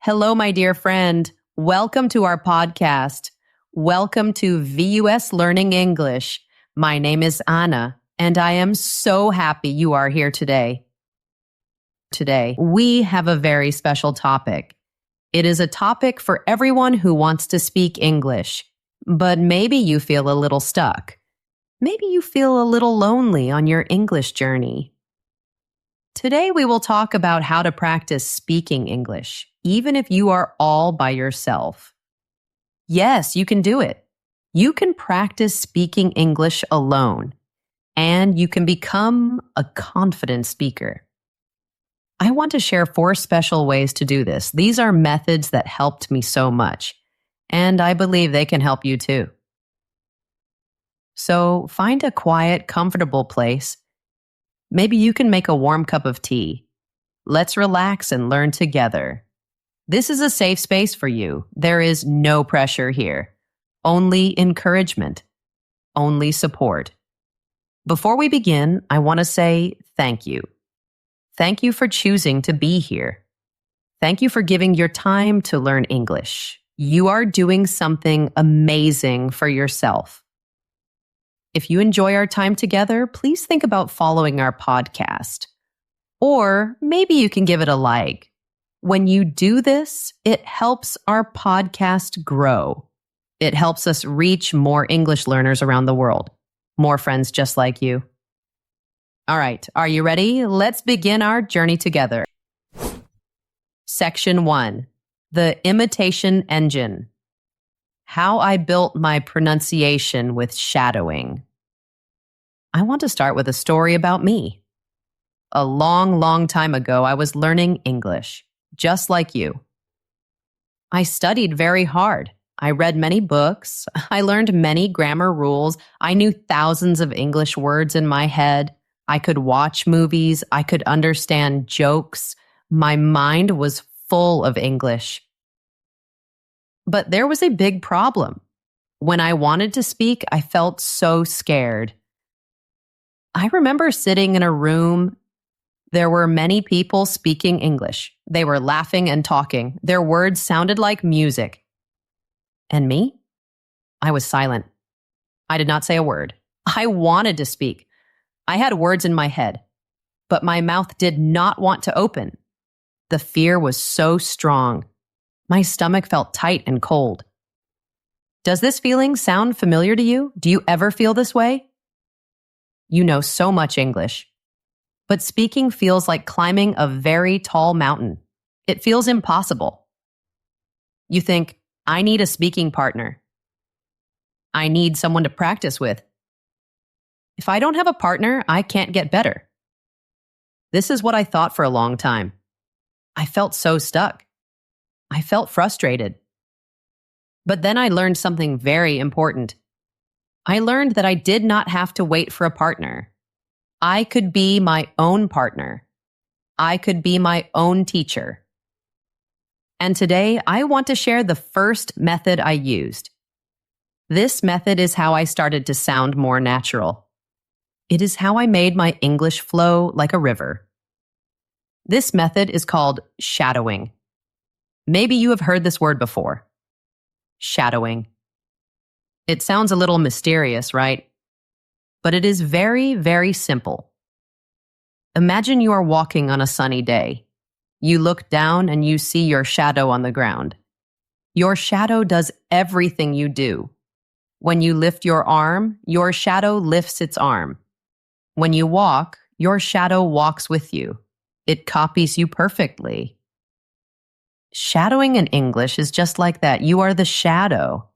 Hello, my dear friend. Welcome to our podcast. Welcome to VUS Learning English. My name is Anna, and I am so happy you are here today. Today, we have a very special topic. It is a topic for everyone who wants to speak English, but maybe you feel a little stuck. Maybe you feel a little lonely on your English journey. Today, we will talk about how to practice speaking English, even if you are all by yourself. Yes, you can do it. You can practice speaking English alone, and you can become a confident speaker. I want to share 4 special ways to do this. These are methods that helped me so much, and I believe they can help you too. So find a quiet, comfortable place. Maybe you can make a warm cup of tea. Let's relax and learn together. This is a safe space for you. There is no pressure here. Only encouragement. Only support. Before we begin, I want to say thank you. Thank you for choosing to be here. Thank you for giving your time to learn English. You are doing something amazing for yourself. If you enjoy our time together, please think about following our podcast. Or maybe you can give it a like. When you do this, it helps our podcast grow. It helps us reach more English learners around the world, more friends just like you. All right, are you ready? Let's begin our journey together. Section 1, the imitation engine. How I built my pronunciation with shadowing. I want to start with a story about me. A long time ago, I was learning English, just like you. I studied very hard. I read many books. I learned many grammar rules. I knew thousands of English words in my head. I could watch movies. I could understand jokes. My mind was full of English. But there was a big problem. When I wanted to speak, I felt so scared. I remember sitting in a room. There were many people speaking English. They were laughing and talking. Their words sounded like music. And me? I was silent. I did not say a word. I wanted to speak. I had words in my head, but my mouth did not want to open. The fear was so strong. My stomach felt tight and cold. Does this feeling sound familiar to you? Do you ever feel this way? You know so much English, but speaking feels like climbing a very tall mountain. It feels impossible. You think, I need a speaking partner. I need someone to practice with. If I don't have a partner, I can't get better. This is what I thought for a long time. I felt so stuck. I felt frustrated. But then I learned something very important. I learned that I did not have to wait for a partner. I could be my own partner. I could be my own teacher. And today, I want to share the first method I used. This method is how I started to sound more natural. It is how I made my English flow like a river. This method is called shadowing. Maybe you have heard this word before. Shadowing. It sounds a little mysterious, right? But it is very simple. Imagine you are walking on a sunny day. You look down and you see your shadow on the ground. Your shadow does everything you do. When you lift your arm, your shadow lifts its arm. When you walk, your shadow walks with you. It copies you perfectly. Shadowing in English is just like that. You are the shadow.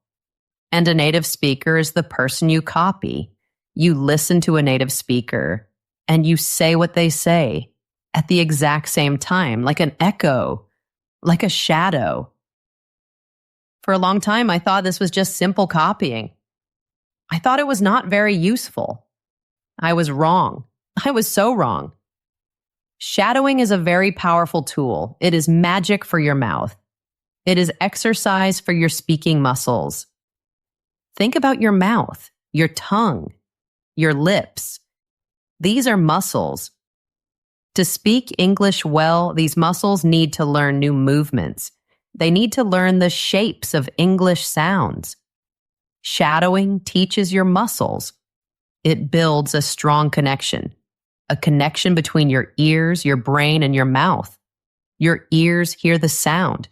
And a native speaker is the person you copy. You listen to a native speaker, and you say what they say at the exact same time, like an echo, like a shadow. For a long time, I thought this was just simple copying. I thought it was not very useful. I was wrong. I was so wrong. Shadowing is a very powerful tool. It is magic for your mouth. It is exercise for your speaking muscles. Think about your mouth, your tongue, your lips. These are muscles. To speak English well, these muscles need to learn new movements. They need to learn the shapes of English sounds. Shadowing teaches your muscles. It builds a strong connection, a connection between your ears, your brain, and your mouth. Your ears hear the sound.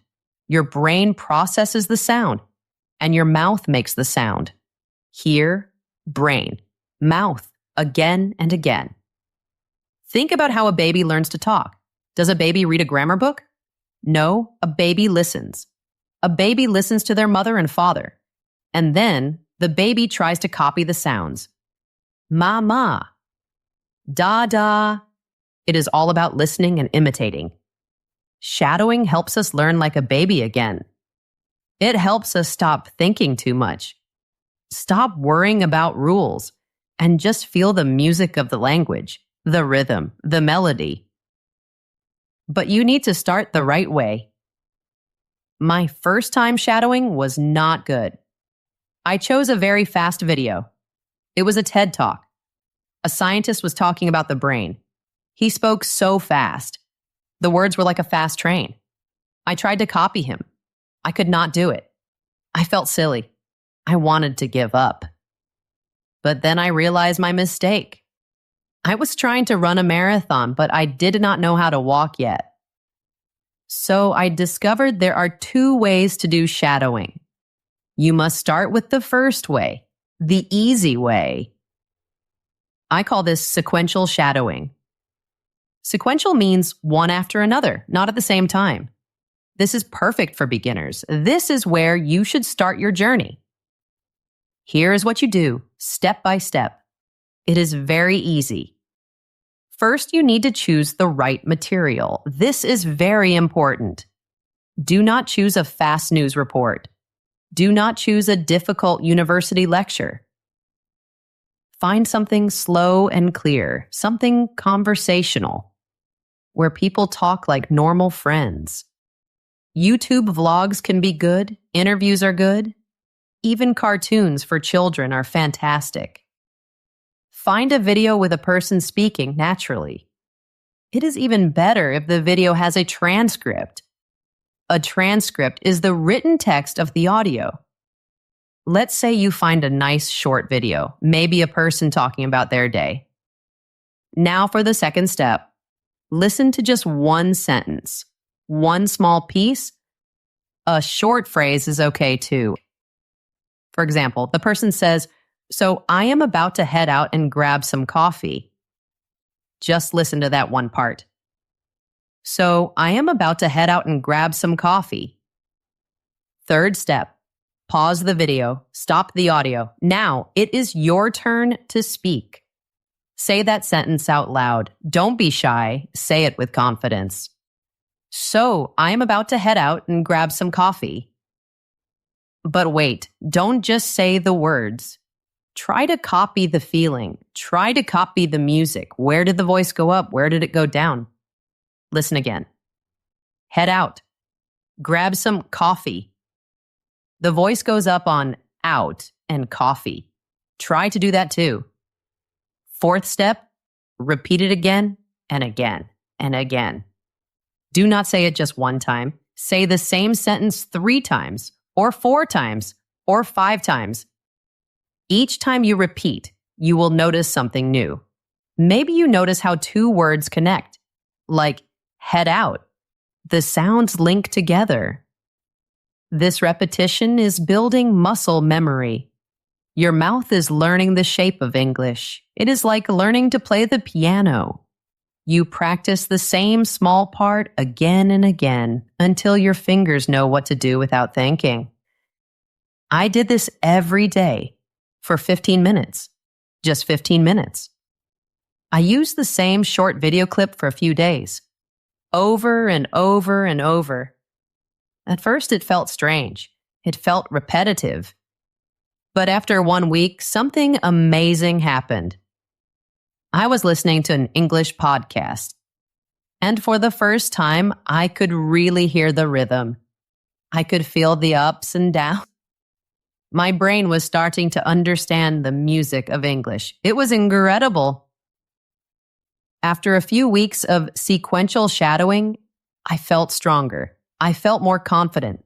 Your brain processes the sound, and your mouth makes the sound. Hear, brain, mouth, again and again. Think about how a baby learns to talk. Does a baby read a grammar book? No, a baby listens. A baby listens to their mother and father. And then the baby tries to copy the sounds. Ma, da, da. It is all about listening and imitating. Shadowing helps us learn like a baby again. It helps us stop thinking too much. Stop worrying about rules and just feel the music of the language, the rhythm, the melody. But you need to start the right way. My first time shadowing was not good. I chose a very fast video. It was a TED Talk. A scientist was talking about the brain. He spoke so fast. The words were like a fast train. I tried to copy him. I could not do it. I felt silly. I wanted to give up. But then I realized my mistake. I was trying to run a marathon, but I did not know how to walk yet. So I discovered there are 2 ways to do shadowing. You must start with the first way, the easy way. I call this sequential shadowing. Sequential means one after another, not at the same time. This is perfect for beginners. This is where you should start your journey. Here is what you do, step by step. It is very easy. First, you need to choose the right material. This is very important. Do not choose a fast news report. Do not choose a difficult university lecture. Find something slow and clear, something conversational, where people talk like normal friends. YouTube vlogs can be good, interviews are good. Even cartoons for children are fantastic. Find a video with a person speaking naturally. It is even better if the video has a transcript. A transcript is the written text of the audio. Let's say you find a nice short video, maybe a person talking about their day. Now for the second step. Listen to just one sentence, one small piece. A short phrase is okay too. For example, the person says, "So I am about to head out and grab some coffee." Just listen to that one part. So I am about to head out and grab some coffee. Third step. Pause the video, stop the audio. Now it is your turn to speak. Say that sentence out loud. Don't be shy. Say it with confidence. So I am about to head out and grab some coffee. But wait, don't just say the words. Try to copy the feeling. Try to copy the music. Where did the voice go up? Where did it go down? Listen again. Head out. Grab some coffee. The voice goes up on out and coffee. Try to do that too. Fourth step, repeat it again and again and again. Do not say it just one time. Say the same sentence 3 times, or 4 times, or 5 times. Each time you repeat, you will notice something new. Maybe you notice how 2 words connect, like head out. The sounds link together. This repetition is building muscle memory. Your mouth is learning the shape of English. It is like learning to play the piano. You practice the same small part again and again until your fingers know what to do without thinking. I did this every day for 15 minutes. Just 15 minutes. I used the same short video clip for a few days. Over and over and over. At first it felt strange. It felt repetitive. But after 1 week, something amazing happened. I was listening to an English podcast. And for the first time, I could really hear the rhythm. I could feel the ups and downs. My brain was starting to understand the music of English. It was incredible. After a few weeks of sequential shadowing, I felt stronger. I felt more confident.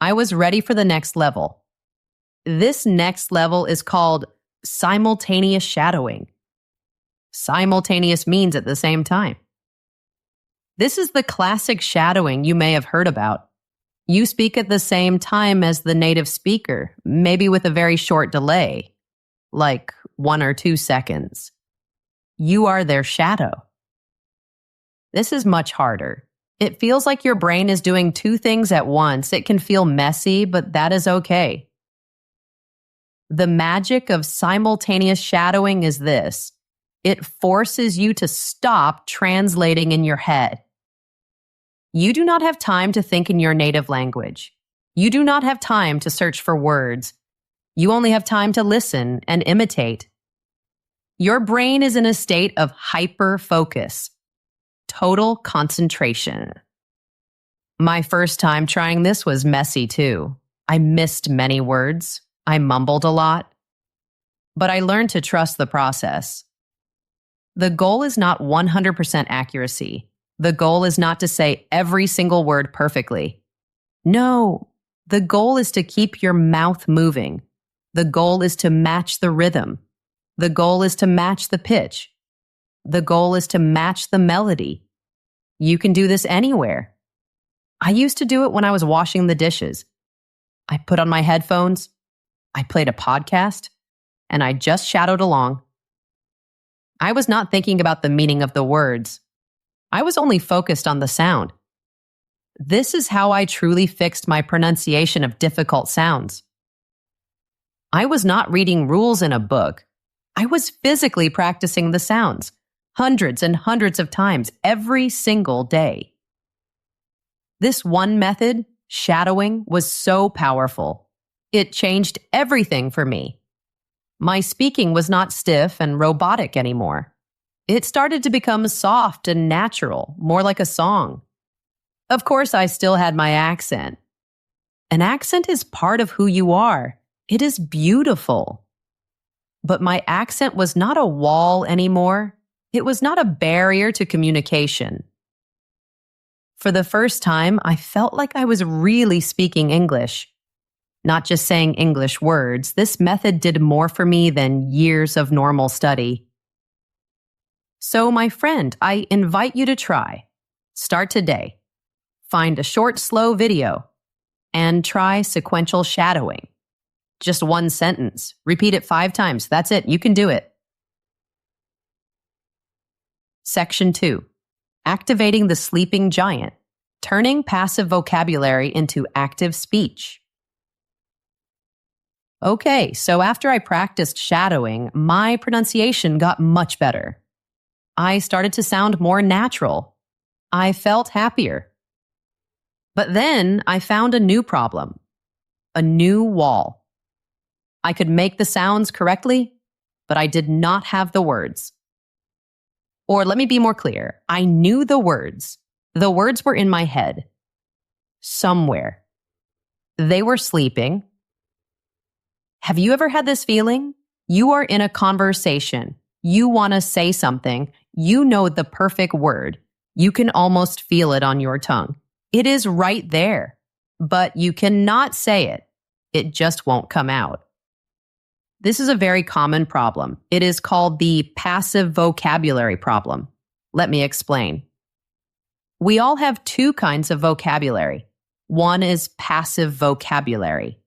I was ready for the next level. This next level is called simultaneous shadowing. Simultaneous means at the same time. This is the classic shadowing you may have heard about. You speak at the same time as the native speaker, maybe with a very short delay, like 1 or 2 seconds. You are their shadow. This is much harder. It feels like your brain is doing 2 things at once. It can feel messy, but that is okay. The magic of simultaneous shadowing is this. It forces you to stop translating in your head. You do not have time to think in your native language. You do not have time to search for words. You only have time to listen and imitate. Your brain is in a state of hyper-focus, total concentration. My first time trying this was messy too. I missed many words. I mumbled a lot. But I learned to trust the process. The goal is not 100% accuracy. The goal is not to say every single word perfectly. No, the goal is to keep your mouth moving. The goal is to match the rhythm. The goal is to match the pitch. The goal is to match the melody. You can do this anywhere. I used to do it when I was washing the dishes. I put on my headphones, I played a podcast, and I just shadowed along. I was not thinking about the meaning of the words. I was only focused on the sound. This is how I truly fixed my pronunciation of difficult sounds. I was not reading rules in a book. I was physically practicing the sounds, hundreds and hundreds of times every single day. This one method, shadowing, was so powerful. It changed everything for me. My speaking was not stiff and robotic anymore. It started to become soft and natural, more like a song. Of course, I still had my accent. An accent is part of who you are. It is beautiful. But my accent was not a wall anymore. It was not a barrier to communication. For the first time, I felt like I was really speaking English. Not just saying English words, this method did more for me than years of normal study. So, my friend, I invite you to try. Start today. Find a short, slow video and try sequential shadowing. Just 1 sentence. Repeat it 5 times. That's it. You can do it. Section 2. Activating the sleeping giant. Turning passive vocabulary into active speech. Okay, so after I practiced shadowing, my pronunciation got much better. I started to sound more natural. I felt happier. But then I found a new problem. A new wall. I could make the sounds correctly, but I did not have the words. Or let me be more clear. I knew the words. The words were in my head. Somewhere. They were sleeping. Have you ever had this feeling? You are in a conversation. You want to say something. You know the perfect word. You can almost feel it on your tongue. It is right there. But you cannot say it. It just won't come out. This is a very common problem. It is called the passive vocabulary problem. Let me explain. We all have 2 kinds of vocabulary. One is passive vocabulary.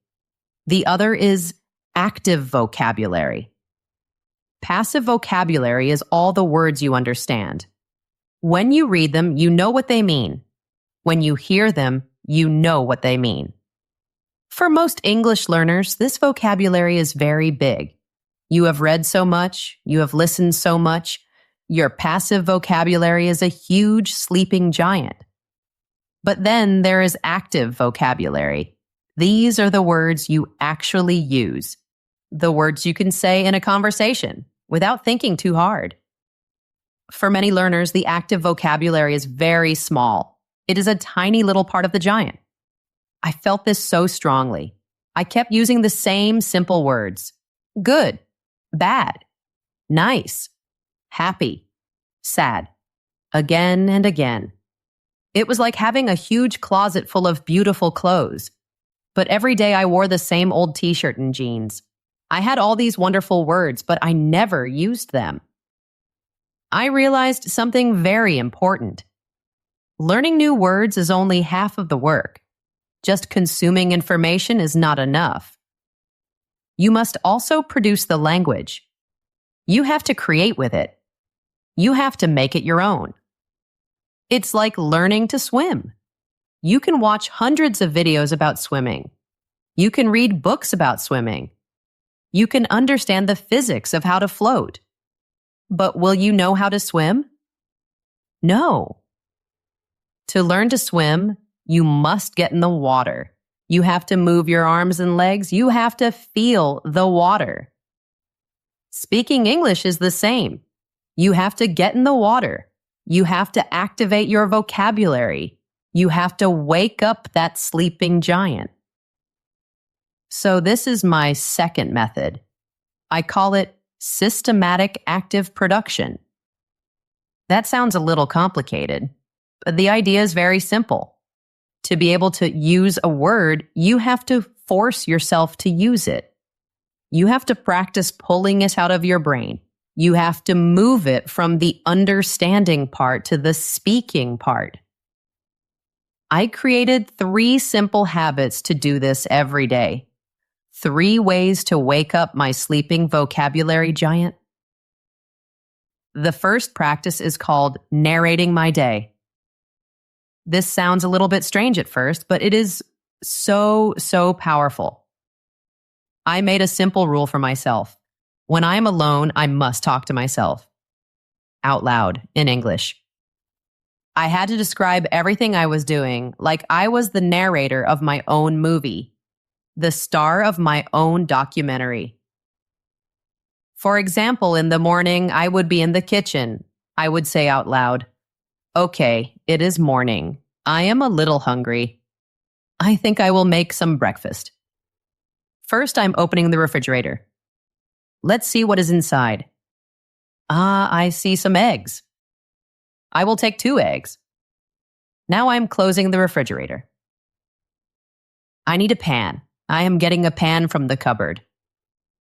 The other is active vocabulary. Passive vocabulary is all the words you understand. When you read them, you know what they mean. When you hear them, you know what they mean. For most English learners, this vocabulary is very big. You have read so much, you have listened so much, your passive vocabulary is a huge sleeping giant. But then there is active vocabulary. These are the words you actually use. The words you can say in a conversation without thinking too hard. For many learners, the active vocabulary is very small. It is a tiny little part of the giant. I felt this so strongly. I kept using the same simple words. Good, bad, nice, happy, sad, again and again. It was like having a huge closet full of beautiful clothes. But every day I wore the same old t-shirt and jeans. I had all these wonderful words, but I never used them. I realized something very important. Learning new words is only half of the work. Just consuming information is not enough. You must also produce the language. You have to create with it. You have to make it your own. It's like learning to swim. You can watch hundreds of videos about swimming. You can read books about swimming. You can understand the physics of how to float. But will you know how to swim? No. To learn to swim, you must get in the water. You have to move your arms and legs. You have to feel the water. Speaking English is the same. You have to get in the water. You have to activate your vocabulary. You have to wake up that sleeping giant. So this is my second method. I call it systematic active production. That sounds a little complicated, but the idea is very simple. To be able to use a word, you have to force yourself to use it. You have to practice pulling it out of your brain. You have to move it from the understanding part to the speaking part. I created 3 simple habits to do this every day. 3 ways to wake up my sleeping vocabulary giant. The first practice is called narrating my day. This sounds a little bit strange at first, but it is so powerful. I made a simple rule for myself. When I am alone, I must talk to myself. Out loud, in English. I had to describe everything I was doing like I was the narrator of my own movie, the star of my own documentary. For example, in the morning, I would be in the kitchen. I would say out loud, "Okay, it is morning. I am a little hungry. I think I will make some breakfast. First, I'm opening the refrigerator. Let's see what is inside. I see some eggs. I will take 2 eggs. Now I'm closing the refrigerator. I need a pan. I am getting a pan from the cupboard.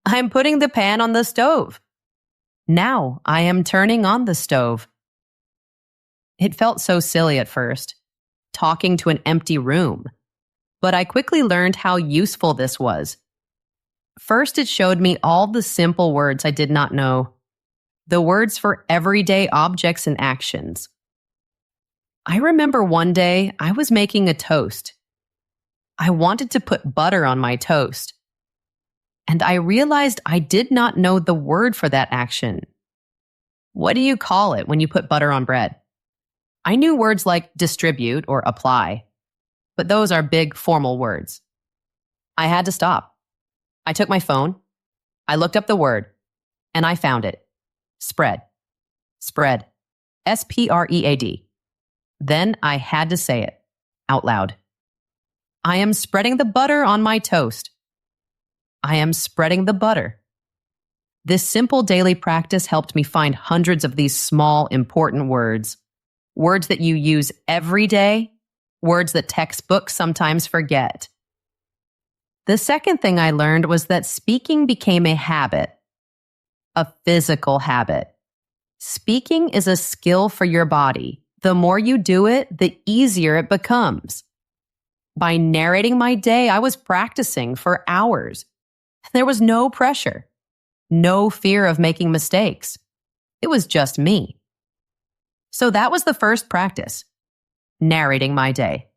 I'm putting the pan on the stove. Now I am turning on the stove." It felt so silly at first, talking to an empty room, but I quickly learned how useful this was. First, it showed me all the simple words I did not know, the words for everyday objects and actions. I remember one day I was making a toast. I wanted to put butter on my toast, and I realized I did not know the word for that action. What do you call it when you put butter on bread? I knew words like distribute or apply, but those are big formal words. I had to stop. I took my phone, I looked up the word, and I found it. Spread. Spread. S-P-R-E-A-D. Then I had to say it out loud. I am spreading the butter on my toast. I am spreading the butter. This simple daily practice helped me find hundreds of these small, important words. Words that you use every day, words that textbooks sometimes forget. The second thing I learned was that speaking became a habit, a physical habit. Speaking is a skill for your body. The more you do it, the easier it becomes. By narrating my day, I was practicing for hours. There was no pressure, no fear of making mistakes. It was just me. So that was the first practice, narrating my day.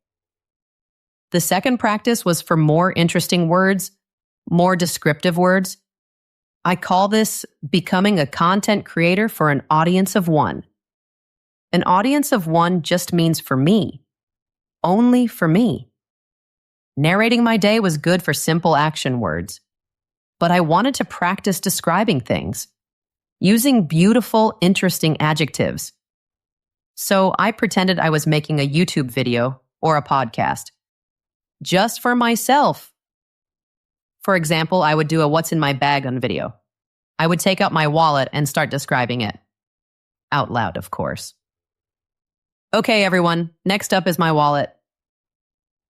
The second practice was for more interesting words, more descriptive words. I call this becoming a content creator for an audience of 1. An audience of 1 just means for me, only for me. Narrating my day was good for simple action words, but I wanted to practice describing things, using beautiful, interesting adjectives. So I pretended I was making a YouTube video or a podcast, just for myself. For example, I would do a what's in my bag on video. I would take out my wallet and start describing it. Out loud, of course. Okay, everyone, next up is my wallet.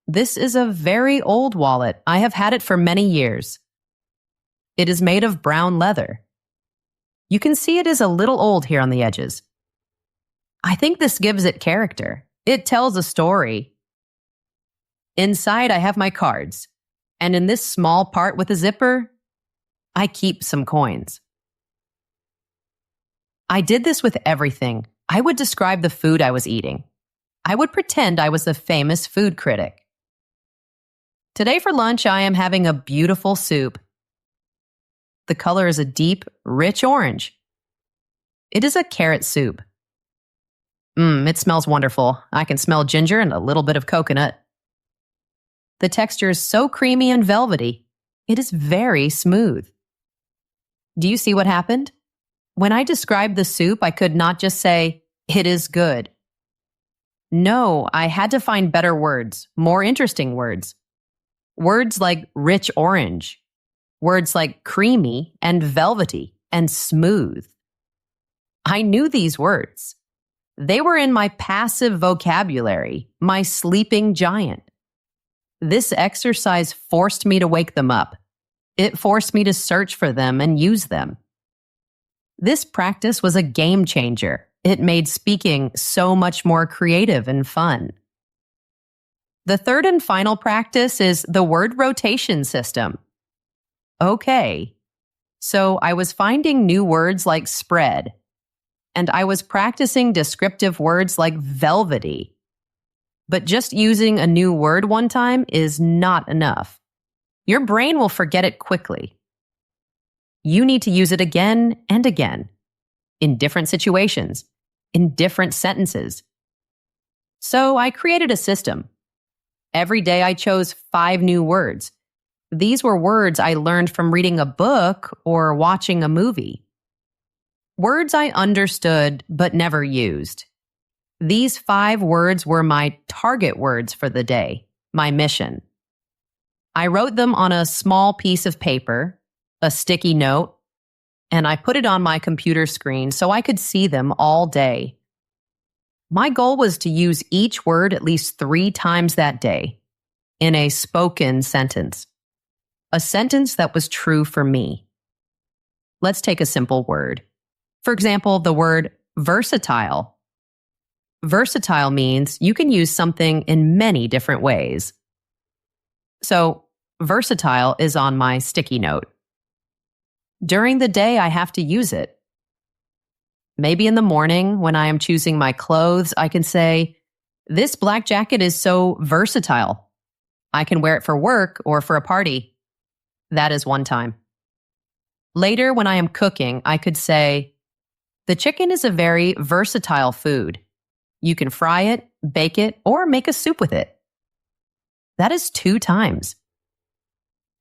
This is a very old wallet. I have had it for many years. It is made of brown leather. You can see it is a little old here on the edges. I think this gives it character. It tells a story. Inside, I have my cards. And in this small part with a zipper, I keep some coins. I did this with everything. I would describe the food I was eating. I would pretend I was a famous food critic. Today for lunch, I am having a beautiful soup. The color is a deep, rich orange. It is a carrot soup. It smells wonderful. I can smell ginger and a little bit of coconut. The texture is so creamy and velvety. It is very smooth. Do you see what happened? When I described the soup, I could not just say, "It is good." No, I had to find better words, more interesting words. Words like rich orange. Words like creamy and velvety and smooth. I knew these words. They were in my passive vocabulary, my sleeping giant. This exercise forced me to wake them up. It forced me to search for them and use them. This practice was a game changer. It made speaking so much more creative and fun. The third and final practice is the word rotation system. Okay, so I was finding new words like spread, and I was practicing descriptive words like velvety. But just using a new word one time is not enough. Your brain will forget it quickly. You need to use it again and again, in different situations, in different sentences. So I created a system. Every day I chose 5 new words. These were words I learned from reading a book or watching a movie. Words I understood but never used. These 5 words were my target words for the day, my mission. I wrote them on a small piece of paper, a sticky note, and I put it on my computer screen so I could see them all day. My goal was to use each word at least 3 times that day, in a spoken sentence. A sentence that was true for me. Let's take a simple word. For example, the word versatile. Versatile means you can use something in many different ways. So, versatile is on my sticky note. During the day, I have to use it. Maybe in the morning, when I am choosing my clothes, I can say, "This black jacket is so versatile. I can wear it for work or for a party." That is one time. Later, when I am cooking, I could say, "The chicken is a very versatile food. You can fry it, bake it, or make a soup with it." That is 2 times.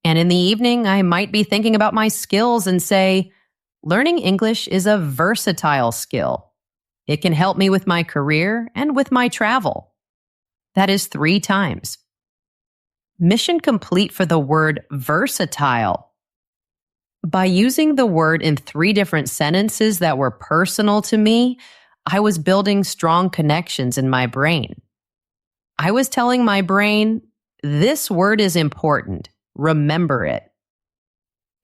And in the evening, I might be thinking about my skills and say, "Learning English is a versatile skill. It can help me with my career and with my travel." That is 3 times. Mission complete for the word versatile. By using the word in 3 different sentences that were personal to me, I was building strong connections in my brain. I was telling my brain, this word is important. Remember it.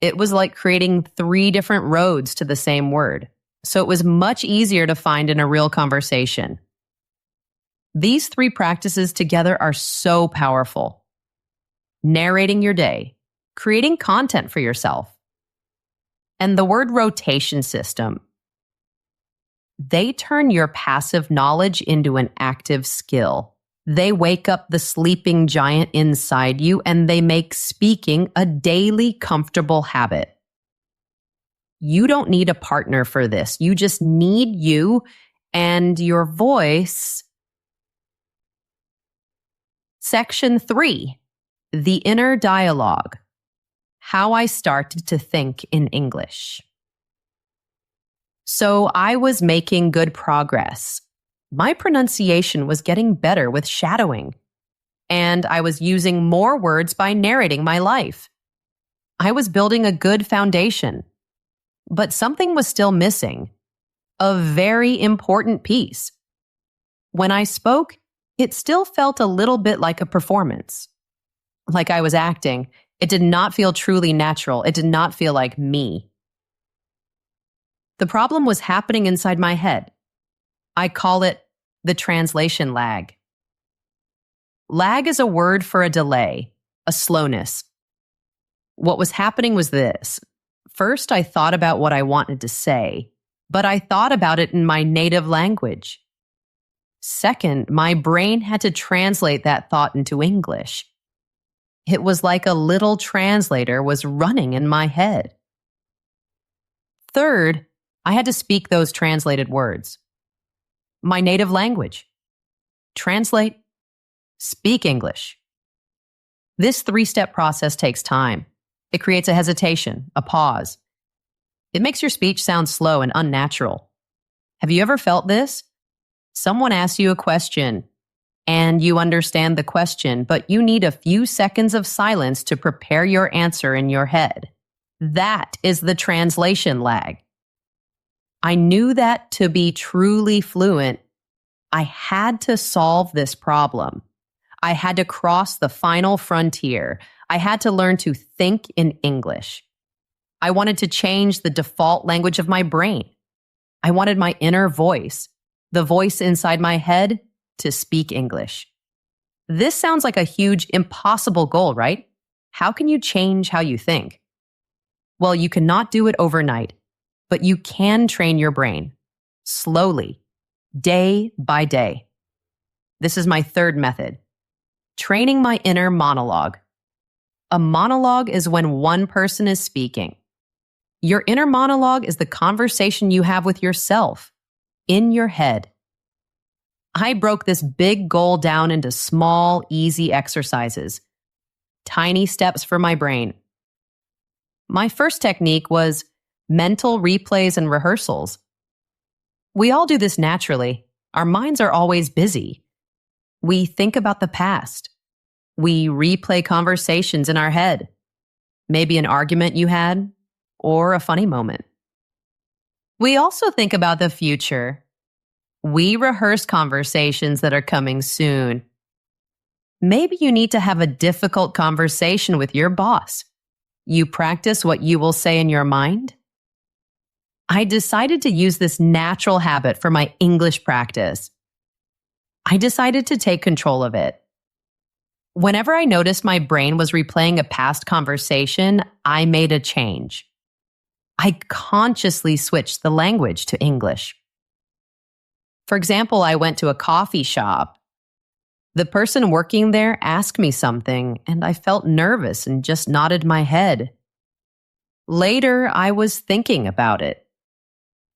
It was like creating 3 different roads to the same word, so it was much easier to find in a real conversation. These 3 practices together are so powerful. Narrating your day, creating content for yourself, and the word rotation system. They turn your passive knowledge into an active skill. They wake up the sleeping giant inside you, and they make speaking a daily comfortable habit. You don't need a partner for this. You just need you and your voice. Section 3. The inner dialogue. How I started to think in English. So I was making good progress. My pronunciation was getting better with shadowing, and I was using more words by narrating my life. I was building a good foundation, but something was still missing. A very important piece. When I spoke, it still felt a little bit like a performance, like I was acting. It did not feel truly natural. It did not feel like me. The problem was happening inside my head. I call it the translation lag. Lag is a word for a delay, a slowness. What was happening was this. First, I thought about what I wanted to say, but I thought about it in my native language. Second, my brain had to translate that thought into English. It was like a little translator was running in my head. Third, I had to speak those translated words. My native language. Translate, speak English. This 3-step process takes time. It creates a hesitation, a pause. It makes your speech sound slow and unnatural. Have you ever felt this? Someone asks you a question, and you understand the question, but you need a few seconds of silence to prepare your answer in your head. That is the translation lag. I knew that to be truly fluent, I had to solve this problem. I had to cross the final frontier. I had to learn to think in English. I wanted to change the default language of my brain. I wanted my inner voice, the voice inside my head, to speak English. This sounds like a huge, impossible goal, right? How can you change how you think? Well, you cannot do it overnight, but you can train your brain slowly, day by day. This is my third method. Training my inner monologue. A monologue is when one person is speaking. Your inner monologue is the conversation you have with yourself, in your head. I broke this big goal down into small, easy exercises. Tiny steps for my brain. My first technique was mental replays and rehearsals. We all do this naturally. Our minds are always busy. We think about the past. We replay conversations in our head. Maybe an argument you had, or a funny moment. We also think about the future. We rehearse conversations that are coming soon. Maybe you need to have a difficult conversation with your boss. You practice what you will say in your mind. I decided to use this natural habit for my English practice. I decided to take control of it. Whenever I noticed my brain was replaying a past conversation, I made a change. I consciously switched the language to English. For example, I went to a coffee shop. The person working there asked me something, and I felt nervous and just nodded my head. Later, I was thinking about it.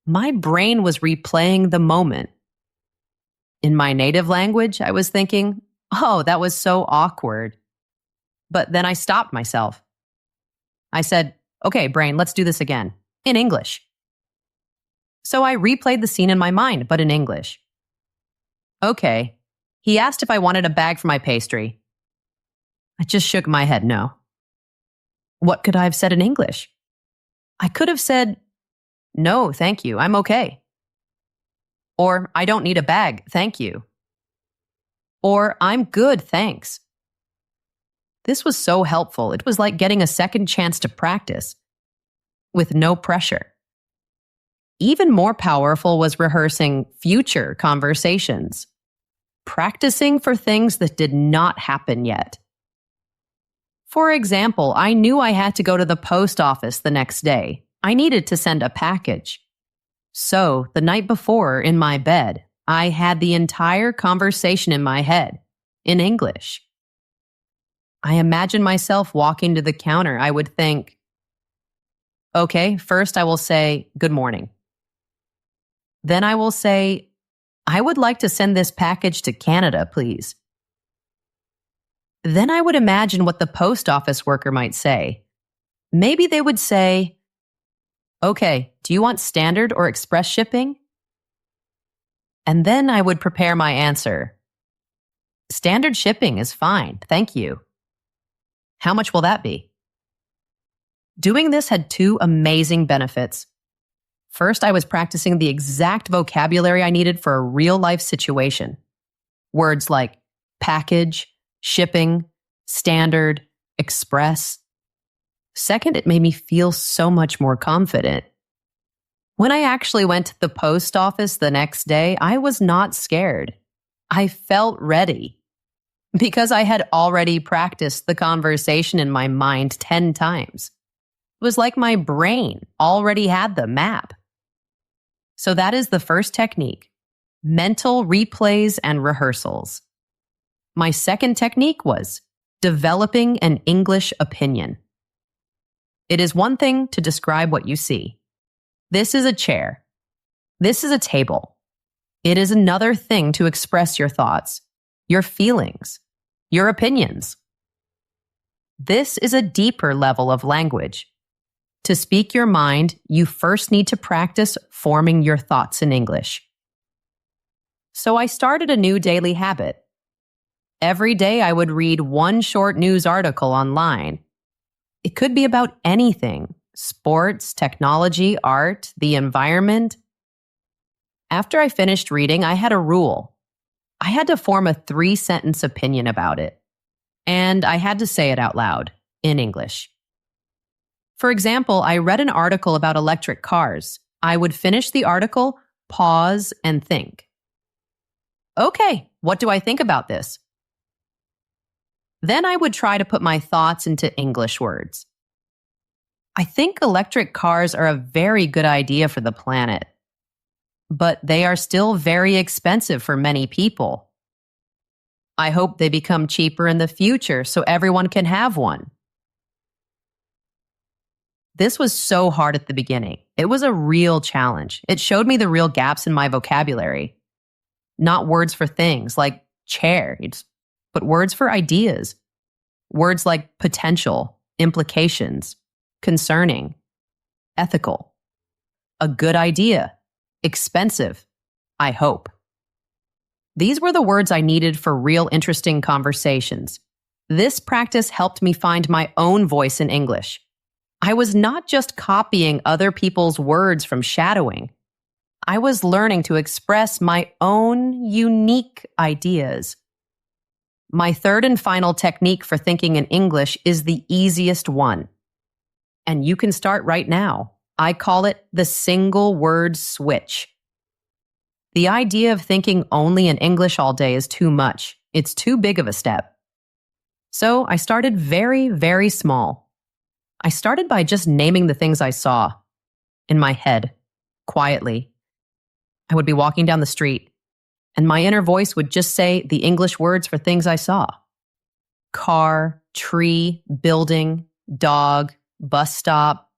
My brain was replaying the moment. In my native language, I was thinking, oh, that was so awkward. But then I stopped myself. I said, okay, brain, let's do this again, in English. So I replayed the scene in my mind, but in English. Okay, he asked if I wanted a bag for my pastry. I just shook my head no. What could I have said in English? I could have said, no, thank you, I'm okay. Or, I don't need a bag, thank you. Or, I'm good, thanks. This was so helpful. It was like getting a second chance to practice, with no pressure. Even more powerful was rehearsing future conversations, practicing for things that did not happen yet. For example, I knew I had to go to the post office the next day. I needed to send a package. So, the night before, in my bed, I had the entire conversation in my head, in English. I imagined myself walking to the counter. I would think, okay, first I will say, good morning. Then I will say, I would like to send this package to Canada, please. Then I would imagine what the post office worker might say. Maybe they would say, okay, do you want standard or express shipping? And then I would prepare my answer. Standard shipping is fine, thank you. How much will that be? Doing this had two amazing benefits. First, I was practicing the exact vocabulary I needed for a real-life situation. Words like package, shipping, standard, express. Second, it made me feel so much more confident. When I actually went to the post office the next day, I was not scared. I felt ready because I had already practiced the conversation in my mind 10 times. It was like my brain already had the map. So that is the first technique: mental replays and rehearsals. My second technique was developing an English opinion. It is one thing to describe what you see. This is a chair. This is a table. It is another thing to express your thoughts, your feelings, your opinions. This is a deeper level of language. To speak your mind, you first need to practice forming your thoughts in English. So I started a new daily habit. Every day I would read one short news article online. It could be about anything: sports, technology, art, the environment. After I finished reading, I had a rule. I had to form a 3-sentence opinion about it. And I had to say it out loud, in English. For example, I read an article about electric cars. I would finish the article, pause, and think. Okay, what do I think about this? Then I would try to put my thoughts into English words. I think electric cars are a very good idea for the planet, but they are still very expensive for many people. I hope they become cheaper in the future so everyone can have one. This was so hard at the beginning. It was a real challenge. It showed me the real gaps in my vocabulary. Not words for things like chair, but words for ideas. Words like potential, implications, concerning, ethical, a good idea, expensive, I hope. These were the words I needed for real interesting conversations. This practice helped me find my own voice in English. I was not just copying other people's words from shadowing. I was learning to express my own unique ideas. My third and final technique for thinking in English is the easiest one. And you can start right now. I call it the single word switch. The idea of thinking only in English all day is too much. It's too big of a step. So I started very, very small. I started by just naming the things I saw in my head, quietly. I would be walking down the street, and my inner voice would just say the English words for things I saw. Car, tree, building, dog, bus stop.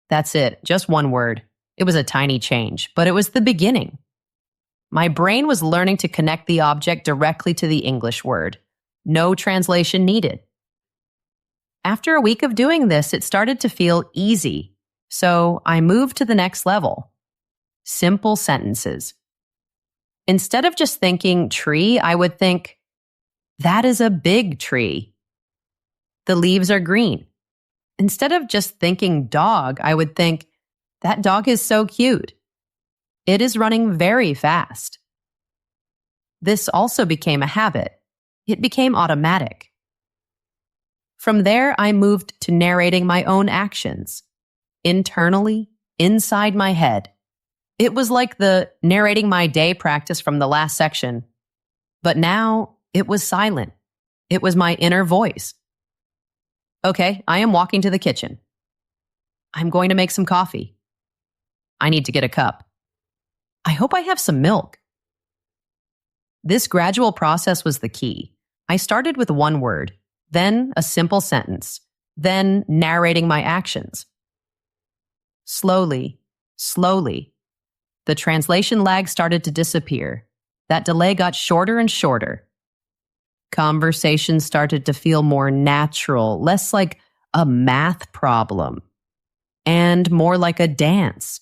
That's it, just one word. It was a tiny change, but it was the beginning. My brain was learning to connect the object directly to the English word. No translation needed. After a week of doing this, it started to feel easy, so I moved to the next level. Simple sentences. Instead of just thinking tree, I would think, that is a big tree. The leaves are green. Instead of just thinking dog, I would think, that dog is so cute. It is running very fast. This also became a habit. It became automatic. From there, I moved to narrating my own actions. Internally, inside my head. It was like the narrating my day practice from the last section. But now, it was silent. It was my inner voice. Okay, I am walking to the kitchen. I'm going to make some coffee. I need to get a cup. I hope I have some milk. This gradual process was the key. I started with one word, then a simple sentence, then narrating my actions. Slowly, the translation lag started to disappear. That delay got shorter and shorter. Conversations started to feel more natural, less like a math problem, and more like a dance.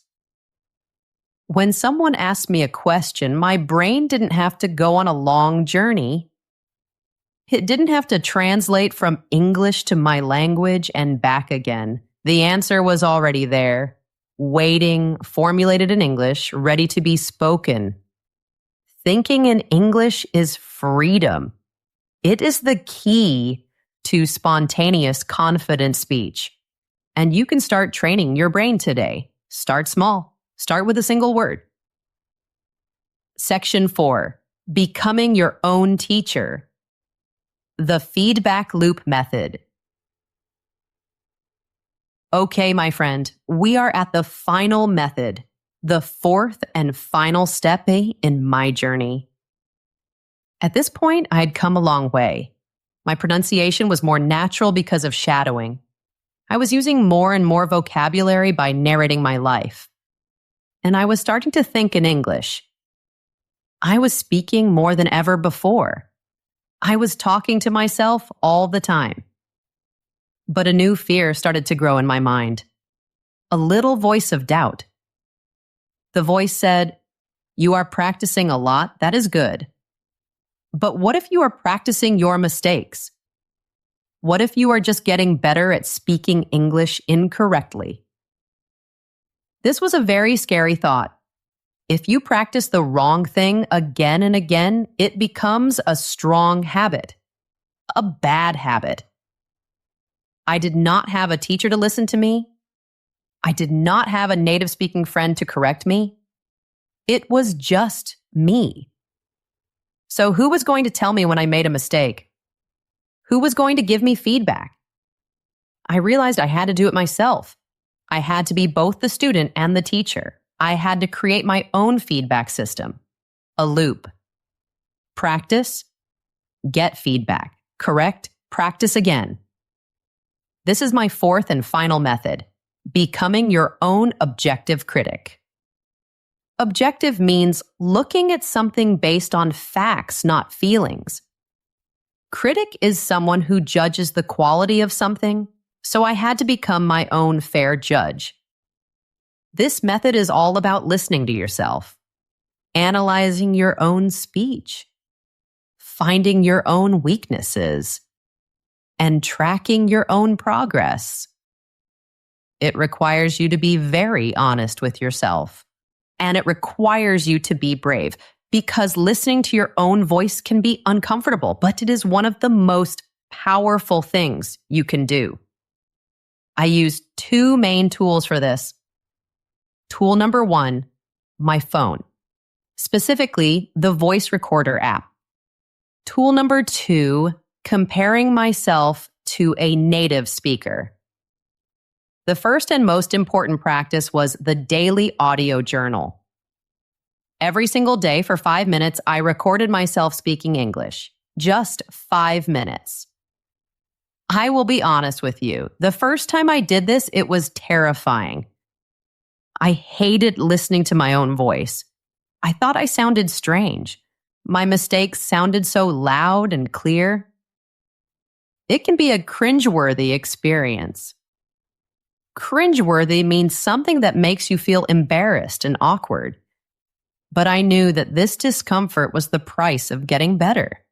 When someone asked me a question, my brain didn't have to go on a long journey. It didn't have to translate from English to my language and back again. The answer was already there, waiting, formulated in English, ready to be spoken. Thinking in English is freedom. It is the key to spontaneous, confident speech. And you can start training your brain today. Start small. Start with a single word. Section 4, becoming your own teacher. The feedback loop method. Okay, my friend, we are at the final method, the fourth and final step in my journey. At this point, I had come a long way. My pronunciation was more natural because of shadowing. I was using more and more vocabulary by narrating my life. And I was starting to think in English. I was speaking more than ever before. I was talking to myself all the time. But a new fear started to grow in my mind. A little voice of doubt. The voice said, "You are practicing a lot, that is good. But what if you are practicing your mistakes? What if you are just getting better at speaking English incorrectly?" This was a very scary thought. If you practice the wrong thing again and again, it becomes a strong habit, a bad habit. I did not have a teacher to listen to me. I did not have a native speaking friend to correct me. It was just me. So who was going to tell me when I made a mistake? Who was going to give me feedback? I realized I had to do it myself. I had to be both the student and the teacher. I had to create my own feedback system, a loop. Practice, get feedback. Correct, practice again. This is my fourth and final method, becoming your own objective critic. Objective means looking at something based on facts, not feelings. Critic is someone who judges the quality of something, so I had to become my own fair judge. This method is all about listening to yourself, analyzing your own speech, finding your own weaknesses, and tracking your own progress. It requires you to be very honest with yourself, and it requires you to be brave, because listening to your own voice can be uncomfortable, but it is one of the most powerful things you can do. I use two main tools for this. Tool number 1, my phone, specifically the voice recorder app. Tool number 2, comparing myself to a native speaker. The first and most important practice was the daily audio journal. Every single day for 5 minutes, I recorded myself speaking English. Just 5 minutes. I will be honest with you. The first time I did this, it was terrifying. I hated listening to my own voice. I thought I sounded strange. My mistakes sounded so loud and clear. It can be a cringeworthy experience. Cringeworthy means something that makes you feel embarrassed and awkward. But I knew that this discomfort was the price of getting better.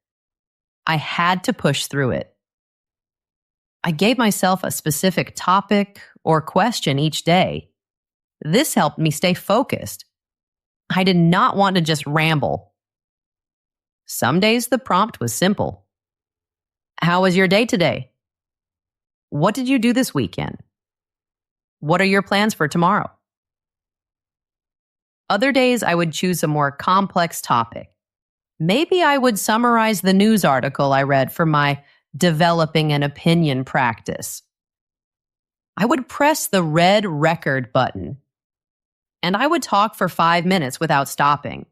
I had to push through it. I gave myself a specific topic or question each day. This helped me stay focused. I did not want to just ramble. Some days the prompt was simple. How was your day today? What did you do this weekend? What are your plans for tomorrow? Other days I would choose a more complex topic. Maybe I would summarize the news article I read for my developing an opinion practice. I would press the red record button, and I would talk for 5 minutes without stopping.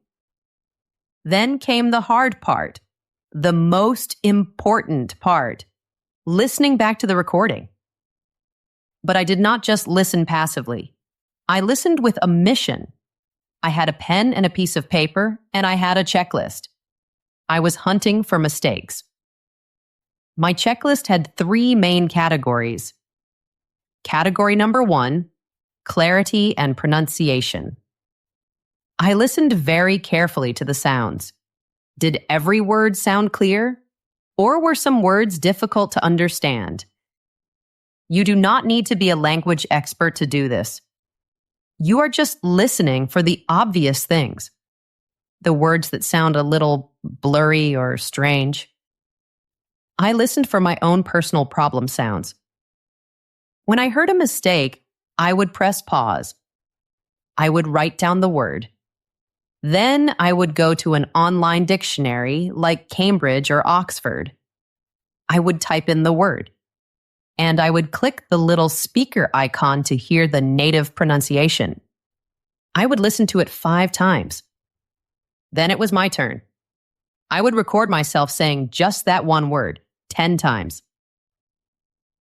Then came the hard part, the most important part, listening back to the recording. But I did not just listen passively. I listened with a mission. I had a pen and a piece of paper, and I had a checklist. I was hunting for mistakes. My checklist had 3 main categories. Category number 1, clarity and pronunciation. I listened very carefully to the sounds. Did every word sound clear? Or were some words difficult to understand? You do not need to be a language expert to do this. You are just listening for the obvious things. the words that sound a little blurry or strange. I listened for my own personal problem sounds. When I heard a mistake, I would press pause. I would write down the word. Then I would go to an online dictionary like Cambridge or Oxford. I would type in the word. And I would click the little speaker icon to hear the native pronunciation. I would listen to it 5 times. Then it was my turn. I would record myself saying just that one word 10 times.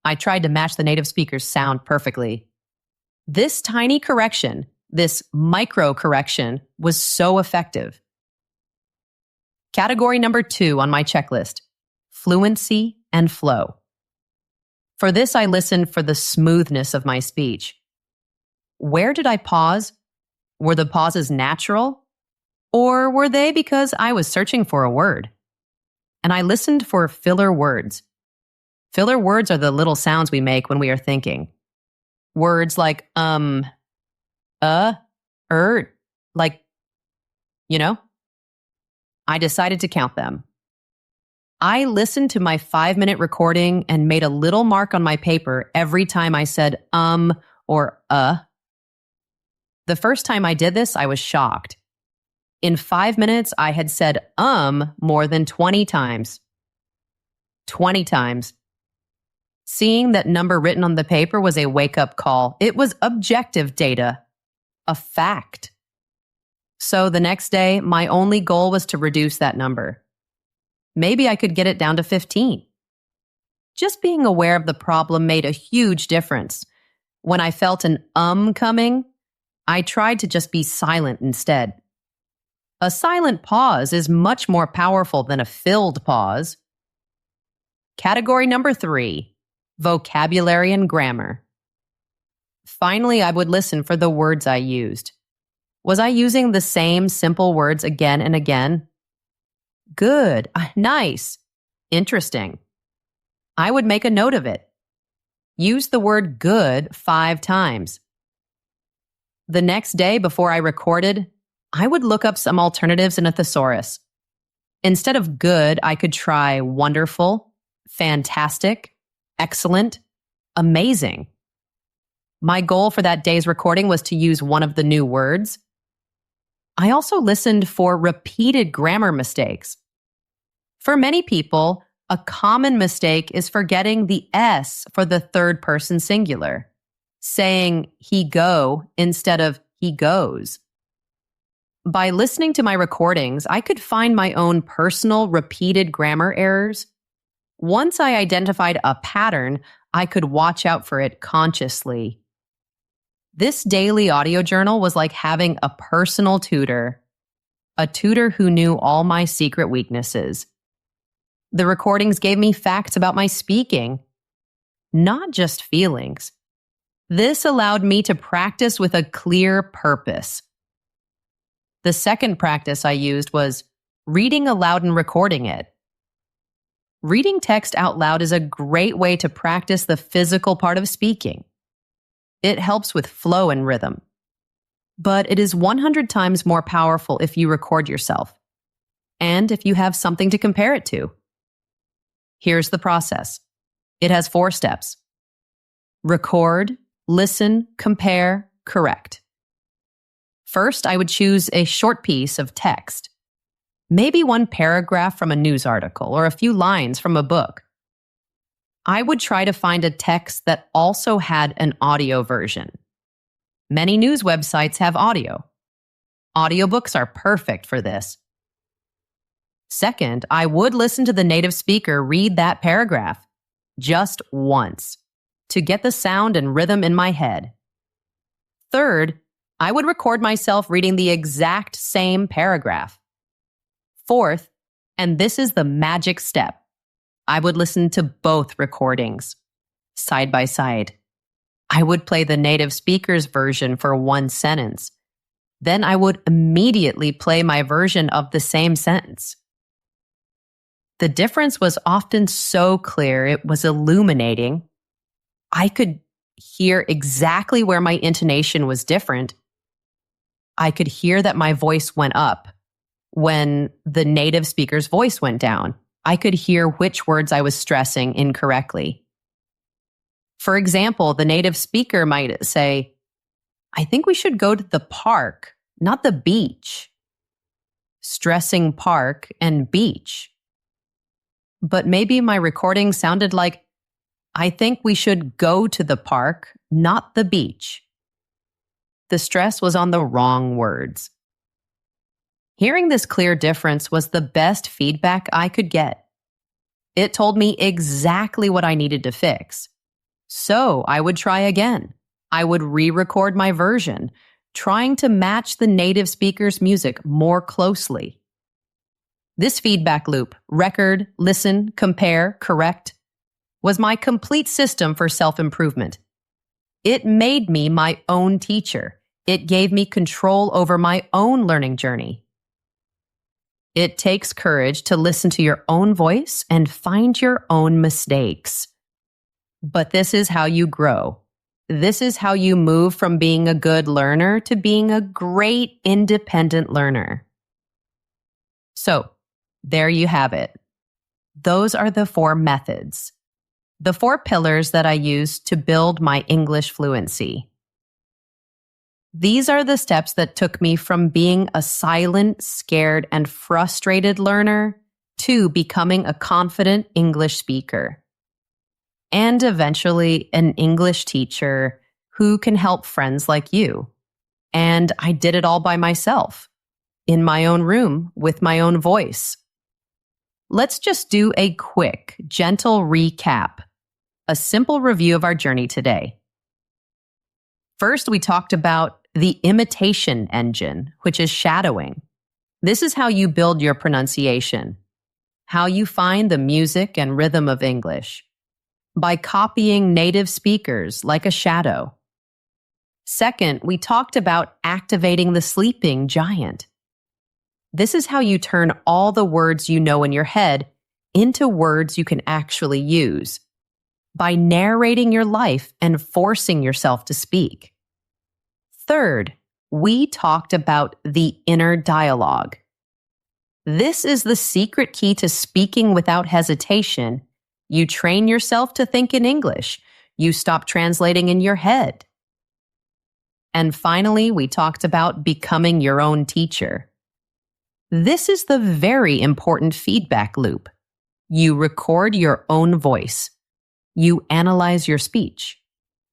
I tried to match the native speaker's sound perfectly. This tiny correction, this micro correction, was so effective. Category number 2 on my checklist: fluency and flow. For this, I listened for the smoothness of my speech. Where did I pause? Were the pauses natural? Or were they because I was searching for a word? And I listened for filler words. Filler words are the little sounds we make when we are thinking. Words like like, I decided to count them. I listened to my 5-minute recording and made a little mark on my paper every time I said or The first time I did this, I was shocked. In 5 minutes, I had said more than 20 times. 20 times. Seeing that number written on the paper was a wake-up call. It was objective data. A fact. So the next day, my only goal was to reduce that number. Maybe I could get it down to 15. Just being aware of the problem made a huge difference. When I felt an coming, I tried to just be silent instead. A silent pause is much more powerful than a filled pause. Category number 3, vocabulary and grammar. Finally, I would listen for the words I used. Was I using the same simple words again and again? Good, nice, interesting. I would make a note of it. Use the word good 5 times. The next day before I recorded, I would look up some alternatives in a thesaurus. Instead of good, I could try wonderful, fantastic, excellent, amazing. My goal for that day's recording was to use one of the new words. I also listened for repeated grammar mistakes. For many people, a common mistake is forgetting the S for the third person singular, saying he go instead of he goes. By listening to my recordings, I could find my own personal repeated grammar errors. Once I identified a pattern, I could watch out for it consciously. This daily audio journal was like having a personal tutor, a tutor who knew all my secret weaknesses. The recordings gave me facts about my speaking, not just feelings. This allowed me to practice with a clear purpose. The second practice I used was reading aloud and recording it. Reading text out loud is a great way to practice the physical part of speaking. It helps with flow and rhythm. But it is 100 times more powerful if you record yourself, and if you have something to compare it to. Here's the process. It has 4 steps. Record, listen, compare, correct. First, I would choose a short piece of text. Maybe one paragraph from a news article or a few lines from a book. I would try to find a text that also had an audio version. Many news websites have audio. Audiobooks are perfect for this. Second, I would listen to the native speaker read that paragraph just once to get the sound and rhythm in my head. Third, I would record myself reading the exact same paragraph. Fourth, and this is the magic step, I would listen to both recordings, side by side. I would play the native speaker's version for one sentence. Then I would immediately play my version of the same sentence. The difference was often so clear, it was illuminating. I could hear exactly where my intonation was different. I could hear that my voice went up. when the native speaker's voice went down. I could hear which words I was stressing incorrectly. For example, the native speaker might say, "I think we should go to the park, not the beach." Stressing park and beach. But maybe my recording sounded like, "I think we should go to the park, not the beach." The stress was on the wrong words. Hearing this clear difference was the best feedback I could get. It told me exactly what I needed to fix. So I would try again. I would re-record my version, trying to match the native speaker's music more closely. This feedback loop, record, listen, compare, correct, was my complete system for self-improvement. It made me my own teacher. It gave me control over my own learning journey. It takes courage to listen to your own voice and find your own mistakes. But this is how you grow. This is how you move from being a good learner to being a great independent learner. So, there you have it. Those are the 4 methods. The 4 pillars that I use to build my English fluency. These are the steps that took me from being a silent, scared, and frustrated learner to becoming a confident English speaker. And eventually an English teacher who can help friends like you. And I did it all by myself, in my own room, with my own voice. Let's just do a quick, gentle recap, a simple review of our journey today. First, we talked about the imitation engine, which is shadowing. This is how you build your pronunciation, how you find the music and rhythm of English, by copying native speakers like a shadow. Second, we talked about activating the sleeping giant. This is how you turn all the words you know in your head into words you can actually use, by narrating your life and forcing yourself to speak. Third, we talked about the inner dialogue. This is the secret key to speaking without hesitation. You train yourself to think in English. You stop translating in your head. And finally, we talked about becoming your own teacher. This is the very important feedback loop. You record your own voice. You analyze your speech.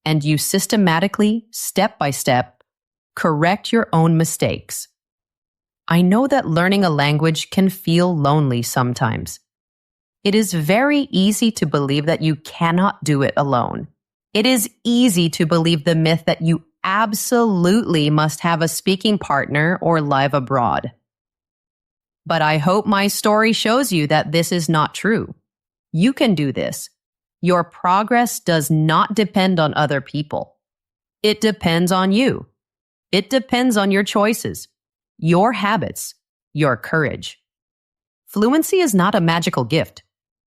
And you systematically, step by step, correct your own mistakes. I know that learning a language can feel lonely sometimes. It is very easy to believe that you cannot do it alone. It is easy to believe the myth that you absolutely must have a speaking partner or live abroad. But I hope my story shows you that this is not true. You can do this. Your progress does not depend on other people. It depends on you. It depends on your choices, your habits, your courage. Fluency is not a magical gift.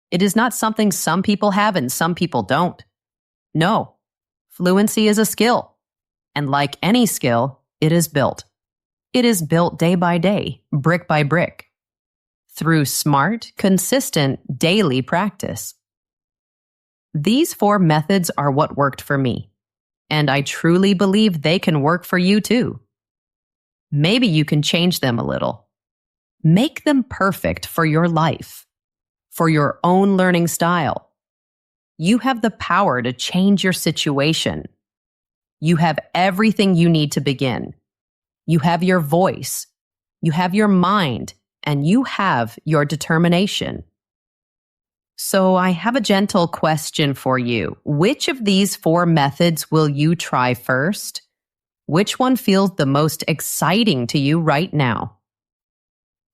It is not something some people have and some people don't. No, fluency is a skill. And like any skill, it is built. It is built day by day, brick by brick, through smart, consistent, daily practice. These 4 methods are what worked for me. And I truly believe they can work for you too. Maybe you can change them a little. Make them perfect for your life, for your own learning style. You have the power to change your situation. You have everything you need to begin. You have your voice, you have your mind, and you have your determination. So I have a gentle question for you. Which of these 4 methods will you try first? Which one feels the most exciting to you right now?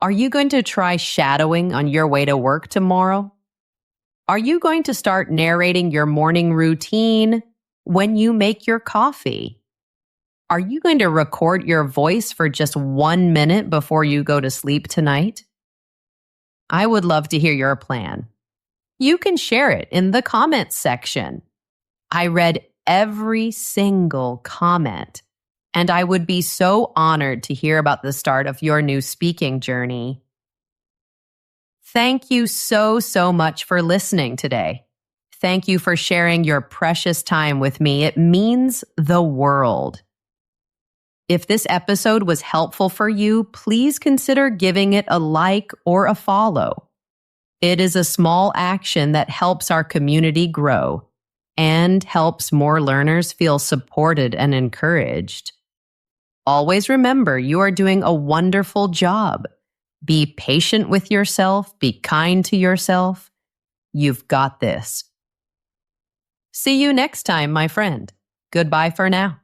Are you going to try shadowing on your way to work tomorrow? Are you going to start narrating your morning routine when you make your coffee? Are you going to record your voice for just 1 minute before you go to sleep tonight? I would love to hear your plan. You can share it in the comments section. I read every single comment, and I would be so honored to hear about the start of your new speaking journey. Thank you so much for listening today. Thank you for sharing your precious time with me. It means the world. If this episode was helpful for you, please consider giving it a like or a follow. It is a small action that helps our community grow and helps more learners feel supported and encouraged. Always remember, you are doing a wonderful job. Be patient with yourself. Be kind to yourself. You've got this. See you next time, my friend. Goodbye for now.